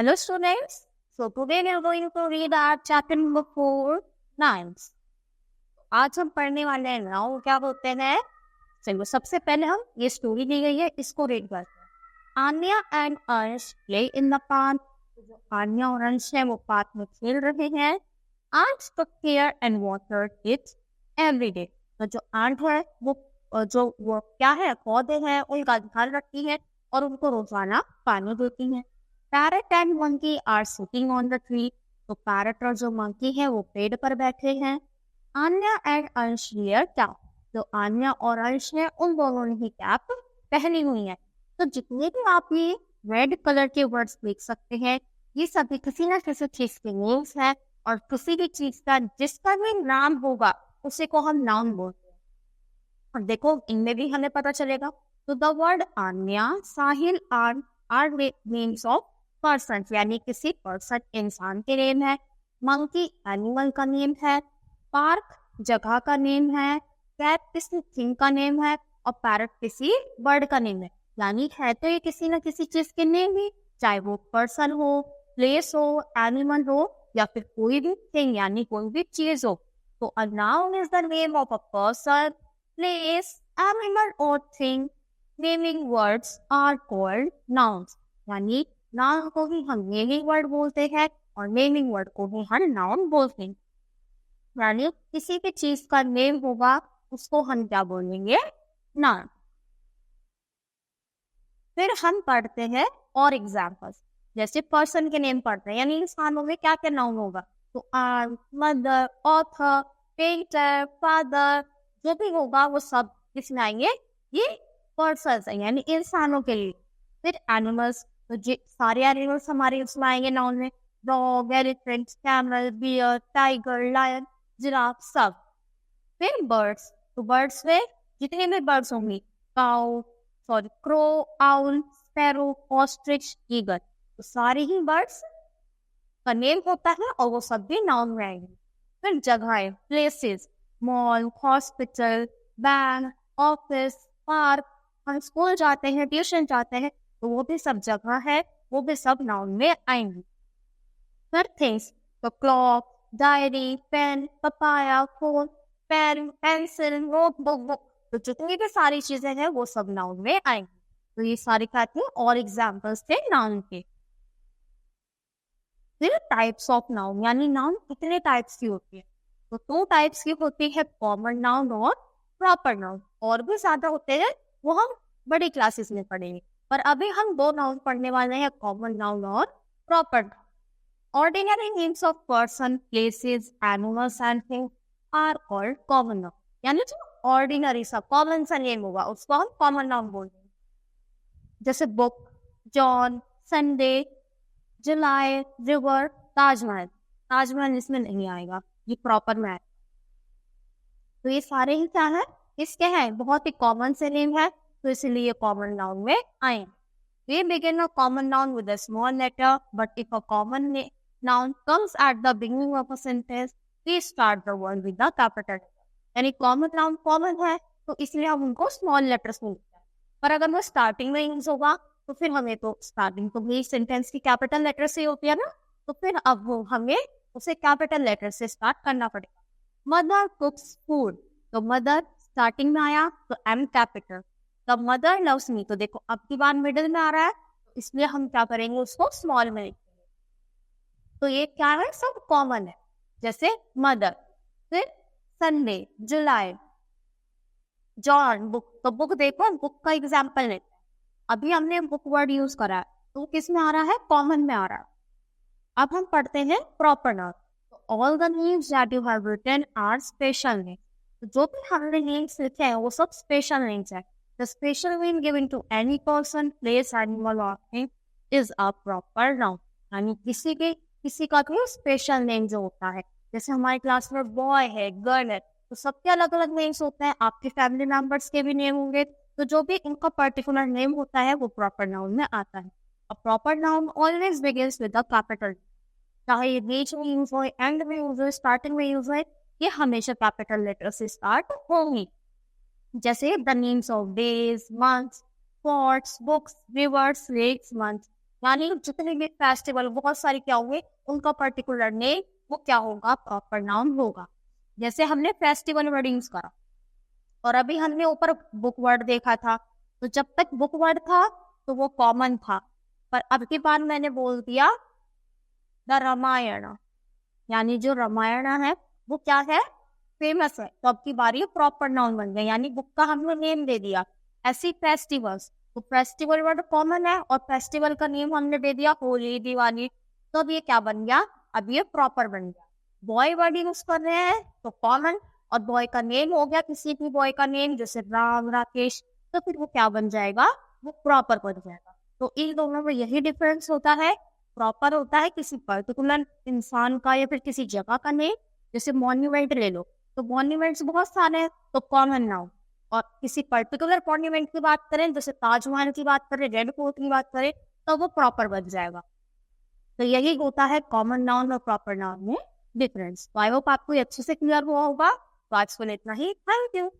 Hello students, so today we are going to read our chapter number 4, nouns. आज हम पढ़ने वाले हैं नाउन क्या होते हैं। चलो सबसे पहले हम ये स्टोरी दी गई है इसको रीड करते हैं। आन्या एंड अंश प्ले इन द पार्क। जो आन्या और अंश है वो पार्क में खेल रहे हैं। Aunt took care and watered it every day. तो जो आंट है वो क्या है, पौधे हैं उनका ध्यान रखती है और उनको रोजाना पानी देती है। Parrot and monkey are sitting on the tree. तो पैरट और जो मंकी है वो पेड़ पर बैठे हैं। Anya and Ansh wear cap. जो आन्या और अंश है उन दोनों ने ही कैप पहनी हुई है। तो जितने भी आप ये रेड कलर के वर्ड्स देख सकते हैं ये सभी किसी ना किसी चीज के नेम्स है और किसी भी चीज का जिसका भी नाम होगा उसे को हम नाउन बोलते हैं। और देखो इनमें भी हमें पता चलेगा। तो the word Anya, Sahil are names of person, यानी किसी पर्सन इंसान के नेम है। मंकी एनिमल का नेम है। पार्क जगह का नेम है। कैट किसी थिंग का नेम है और पैरट किसी बर्ड का नेम है। यानी है तो ये किसी न किसी चीज के नेम ही, चाहे वो पर्सन हो, प्लेस हो, एनिमल हो या फिर कोई भी थिंग यानी कोई भी चीज हो। तो a noun is the name of a person, place, animal और thing. Naming words are called nouns. यानी नाउन को ही हम नेमिंग वर्ड बोलते हैं और नेमिंग वर्ड को ही हम नाउन बोलते हैं। यानी किसी भी चीज का नेम होगा उसको हम क्या बोलेंगे, नाउन। फिर हम पढ़ते हैं और एग्जाम्पल्स। जैसे पर्सन के नेम पढ़ते हैं यानी इंसानों में क्या क्या नाउन होगा। तो arm, mother, author, painter, father, जो भी होगा वो सब किसमें आएंगे, ये पर्सन है यानी इंसानों के लिए। फिर एनिमल्स, तो सारे एनिमल्स हमारे उसमें आएंगे नाउन में। Dog, elephant, camel, bear, tiger, lion, giraffe सब। फिर बर्ड्स, तो बर्ड्स में जितने भी बर्ड्स होंगे, crow, owl, sparrow, ostrich, eagle, तो सारे ही बर्ड्स का नेम होता है और वो सब भी नाउन में आएंगे। फिर जगहें, places, mall, hospital, bank, office, park, हम स्कूल जाते हैं, ट्यूशन जाते हैं, तो वो भी सब जगह है, वो भी सब नाउन में आएंगे। फिर थिंग्स, तो clock, diary, pen, papaya, phone, pen, pencil, notebook, book, तो जितनी भी सारी चीजें हैं वो सब नाउन में आएंगी। तो ये सारे क्या थे और एग्जाम्पल्स थे नाउन के। फिर टाइप्स ऑफ नाउन, यानी नाउन कितने टाइप्स की होती है। तो 2 टाइप्स की होती है, कॉमन नाउन और प्रॉपर नाउन। और भी ज्यादा होते हैं वो हम बड़ी क्लासेस में पढ़ेंगे, पर अभी हम 2 नाउन पढ़ने वाले हैं, कॉमन नाउन और proper noun. Ordinary names of person, places, animals and things are called common noun. यानी जो ऑर्डिनरी सा कॉमन सा नेम होगा उसको हम कॉमन नाउन बोलते हैं। जैसे बुक, जॉन, संडे, जुलाई, रिवर, ताजमहल। ताजमहल इसमें नहीं आएगा, ये प्रॉपर में आएगा। तो ये सारे ही क्या है, इसके हैं बहुत ही कॉमन से नेम है, तो इसलिए कॉमन नाउन में आए। We begin a common noun with a small letter, but if a common noun comes at the beginning of a sentence, we start the word with the capital letter. यानी common noun common है तो इसलिए हम उनको small letters में लिखते हैं। पर अगर वो starting में यूज होगा तो फिर हमें तो starting तो भी सेंटेंस की कैपिटल लेटर से होती है ना, तो फिर अब वो हमें उसे कैपिटल लेटर से स्टार्ट करना पड़ेगा। मदर कुक्स फूड, तो मदर स्टार्टिंग में आया तो M capital. The mother loves me, तो देखो अब की बार मिडिल में आ रहा है तो इसलिए हम क्या करेंगे उसको स्मॉल में लिखेंगे। तो ये क्या है, सब कॉमन है। जैसे मदर, फिर संडे, जुलाई, जॉन, बुक, तो बुक देखो बुक का एग्जाम्पल लेते हैं। अभी हमने बुक वर्ड यूज करा है तो किस में आ रहा है, कॉमन में आ रहा है। अब हम पढ़ते हैं proper noun. All the names that you have written are special name. तो जो भी हमने नेम्स लिखे हैं वो सब स्पेशल नेम्स है। The special name given to any person, place, animal or thing is a proper noun. यानी किसी का भी स्पेशल नेम जो होता है, जैसे हमारी क्लास में बॉय है, गर्ल है, तो सबके अलग अलग नेम्स होते हैं। आपके फैमिली मेंबर्स के भी नेम होंगे, तो जो भी इनका पर्टिकुलर नेम होता है वो प्रॉपर नाउन में आता है। A proper noun always begins with a capital. चाहे ये बीच में यूज हो, एंड में यूज हो, स्टार्टिंग में यूज हो, ये हमेशा कैपिटल लेटर से स्टार्ट होंगी। जैसे the names of days, months, ports, books, rivers, lakes, months, यानी जितने भी फेस्टिवल बहुत सारे क्या हुए, उनका पर्टिकुलर नेम वो क्या होगा, प्रॉपर नाउन होगा। जैसे हमने फेस्टिवल वर्ड यूज करा, और अभी हमने ऊपर बुक वर्ड देखा था, तो जब तक बुक वर्ड था तो वो कॉमन था, पर अब के बाद मैंने बोल दिया द रामायण, यानी जो रामायण है वो क्या है, फेमस है, तो अब की बारी प्रॉपर नाउन बन गया, यानी बुक का हमने नेम दे दिया। ऐसी फेस्टिवल्स, तो फेस्टिवल वर्ड कॉमन है और फेस्टिवल का नेम हमने दे दिया होली, दिवाली, तो अब ये क्या बन गया, अब ये प्रॉपर बन गया। बॉय वर्ड यूज कर रहे हैं तो कॉमन, और बॉय का नेम हो गया किसी भी बॉय का नेम, जैसे राम, राकेश, तो फिर वो क्या बन जाएगा, वो प्रॉपर बन जाएगा। तो इन दोनों में यही डिफरेंस होता है। प्रॉपर होता है किसी पर्टिकुलर इंसान का या फिर किसी जगह का नेम, जैसे मॉन्यूमेंट ले लो, तो मॉन्यूमेंट्स बहुत सारे हैं तो कॉमन नाउन, और किसी पर्टिकुलर मॉन्यूमेंट की बात करें, जैसे ताजमहल की बात करें, रेड फोर्ट की बात करें, तो वो प्रॉपर बन जाएगा। तो यही होता है कॉमन नाउन और प्रॉपर नाउन में डिफरेंस। तो आई होप आपको ये अच्छे से क्लियर हुआ होगा। तो आज के लिए इतना ही, थैंक यू।